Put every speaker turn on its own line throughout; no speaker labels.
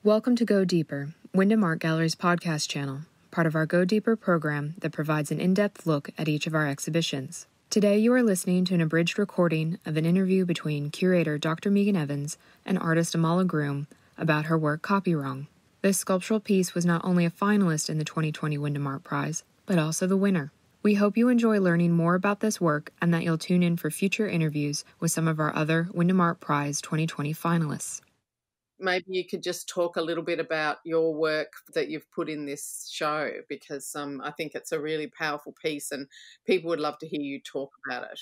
Welcome to Go Deeper, Wyndham Art Gallery's podcast channel, part of our Go Deeper program that provides an in-depth look at each of our exhibitions. Today you are listening to an abridged recording of an interview between curator Dr. Megan Evans and artist Amala Groom about her work Copywrong. This sculptural piece was not only a finalist in the 2020 Wyndham Art Prize, but also the winner. We hope you enjoy learning more about this work and that you'll tune in for future interviews with some of our other Wyndham Art Prize 2020 finalists.
Maybe you could just talk a little bit about your work that you've put in this show, because I think it's a really powerful piece and people would love to hear you talk about it.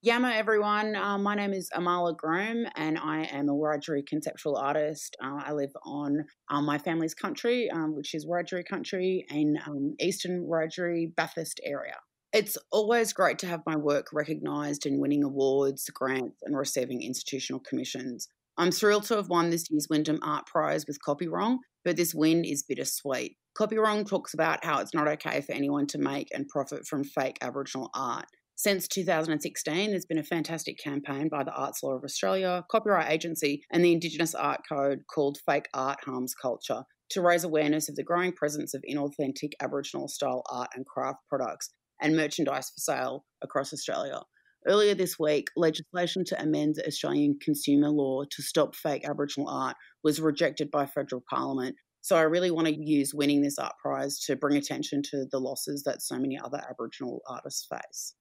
Yama everyone, my name is Amala Groom and I am a Wiradjuri conceptual artist. I live on my family's country, which is Wiradjuri country in eastern Wiradjuri Bathurst area. It's always great to have my work recognised in winning awards, grants and receiving institutional commissions. I'm thrilled to have won this year's Wyndham Art Prize with Copywrong, but this win is bittersweet. Copywrong talks about how it's not okay for anyone to make and profit from fake Aboriginal art. Since 2016, there's been a fantastic campaign by the Arts Law of Australia, Copyright Agency and the Indigenous Art Code called Fake Art Harms Culture to raise awareness of the growing presence of inauthentic Aboriginal-style art and craft products and merchandise for sale across Australia. Earlier this week, legislation to amend the Australian consumer law to stop fake Aboriginal art was rejected by federal parliament. So I really want to use winning this art prize to bring attention to the losses that so many other Aboriginal artists face.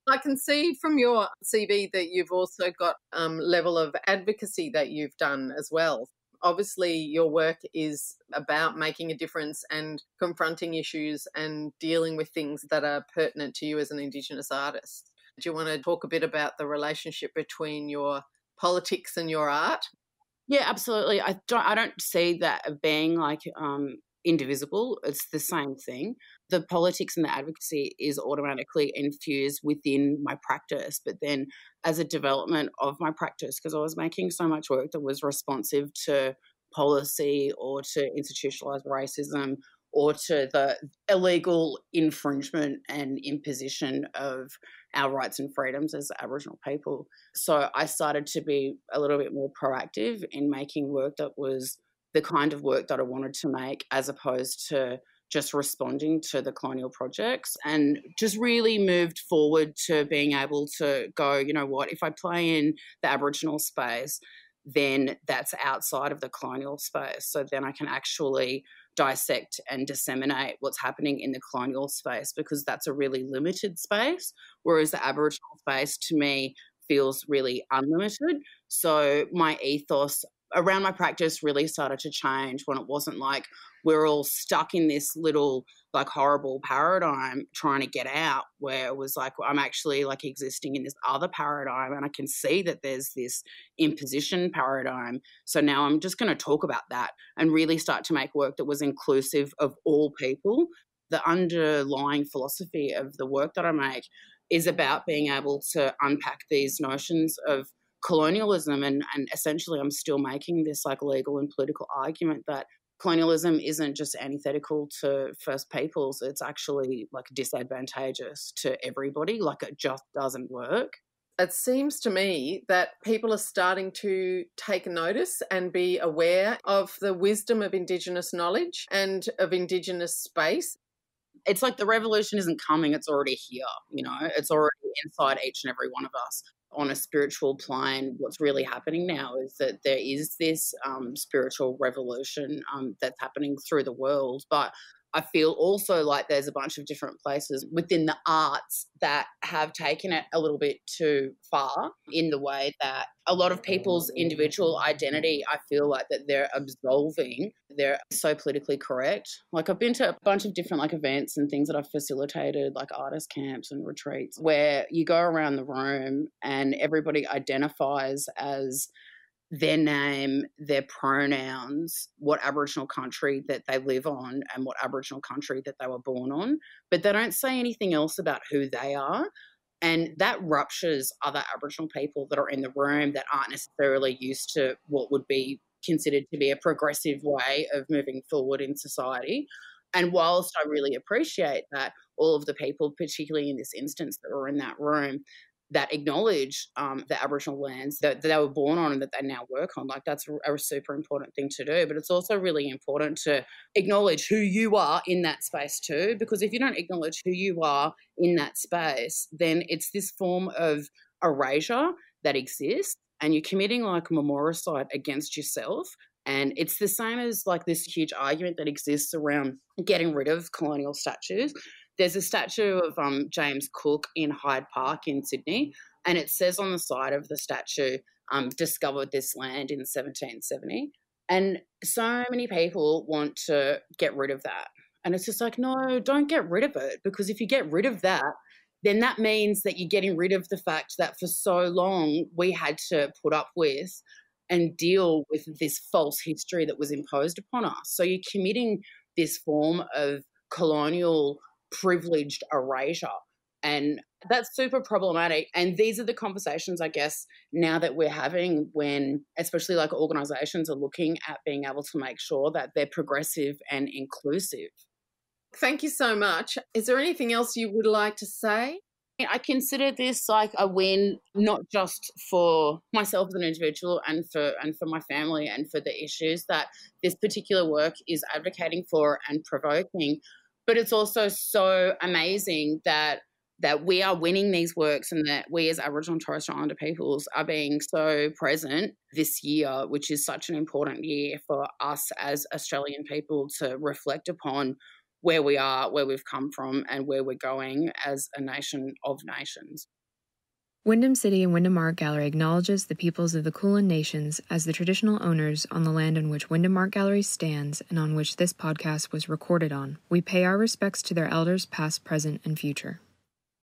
I can see from your CV that you've also got level of advocacy that you've done as well. Obviously, your work is about making a difference and confronting issues and dealing with things that are pertinent to you as an Indigenous artist. Do you want to talk a bit about the relationship between your politics and your art?
Yeah, absolutely. I don't see that being indivisible. It's the same thing. The politics and the advocacy is automatically infused within my practice, but then as a development of my practice, because I was making so much work that was responsive to policy or to institutionalized racism or to the illegal infringement and imposition of our rights and freedoms as Aboriginal people. So I started to be a little bit more proactive in making work that was the kind of work that I wanted to make, as opposed to just responding to the colonial projects, and just really moved forward to being able to go, you know what, if I play in the Aboriginal space, then that's outside of the colonial space. So then I can actually dissect and disseminate what's happening in the colonial space, because that's a really limited space, whereas the Aboriginal space to me feels really unlimited. So my ethos around my practice really started to change when it wasn't like we're all stuck in this little horrible paradigm trying to get out, where it was like I'm actually existing in this other paradigm and I can see that there's this imposition paradigm. So now I'm just going to talk about that and really start to make work that was inclusive of all people. The underlying philosophy of the work that I make is about being able to unpack these notions of colonialism, and essentially I'm still making this legal and political argument that colonialism isn't just antithetical to First Peoples, it's actually disadvantageous to everybody, it just doesn't work.
It seems to me that people are starting to take notice and be aware of the wisdom of Indigenous knowledge and of Indigenous space.
It's like the revolution isn't coming, it's already here, it's already inside each and every one of us. On a spiritual plane, what's really happening now is that there is this spiritual revolution that's happening through the world. But I feel also like there's a bunch of different places within the arts that have taken it a little bit too far, in the way that a lot of people's individual identity, I feel like that they're absolving. They're so politically correct. I've been to a bunch of different events and things that I've facilitated, artist camps and retreats, where you go around the room and everybody identifies as their name, their pronouns, what Aboriginal country that they live on and what Aboriginal country that they were born on, but they don't say anything else about who they are. And that ruptures other Aboriginal people that are in the room that aren't necessarily used to what would be considered to be a progressive way of moving forward in society. And whilst I really appreciate that all of the people, particularly in this instance that were in that room, that acknowledge the Aboriginal lands that they were born on and that they now work on. Like, that's a super important thing to do. But it's also really important to acknowledge who you are in that space too, because if you don't acknowledge who you are in that space, then it's this form of erasure that exists, and you're committing like memoricide against yourself. And it's the same as like this huge argument that exists around getting rid of colonial statues. There's a statue of James Cook in Hyde Park in Sydney, and it says on the side of the statue, discovered this land in 1770. And so many people want to get rid of that. And it's just like, no, don't get rid of it, because if you get rid of that, then that means that you're getting rid of the fact that for so long we had to put up with and deal with this false history that was imposed upon us. So you're committing this form of colonial privileged erasure, and that's super problematic. And these are the conversations, I guess, now that we're having, when especially like organisations are looking at being able to make sure that they're progressive and inclusive.
Thank you so much. Is there anything else you would like to say?
I consider this like a win, not just for myself as an individual and for my family and for the issues that this particular work is advocating for and provoking, but it's also so amazing that we are winning these works, and that we as Aboriginal and Torres Strait Islander peoples are being so present this year, which is such an important year for us as Australian people to reflect upon where we are, where we've come from, and where we're going as a nation of nations.
Wyndham City and Wyndham Art Gallery acknowledges the peoples of the Kulin Nations as the traditional owners on the land on which Wyndham Art Gallery stands and on which this podcast was recorded on. We pay our respects to their elders past, present, and future.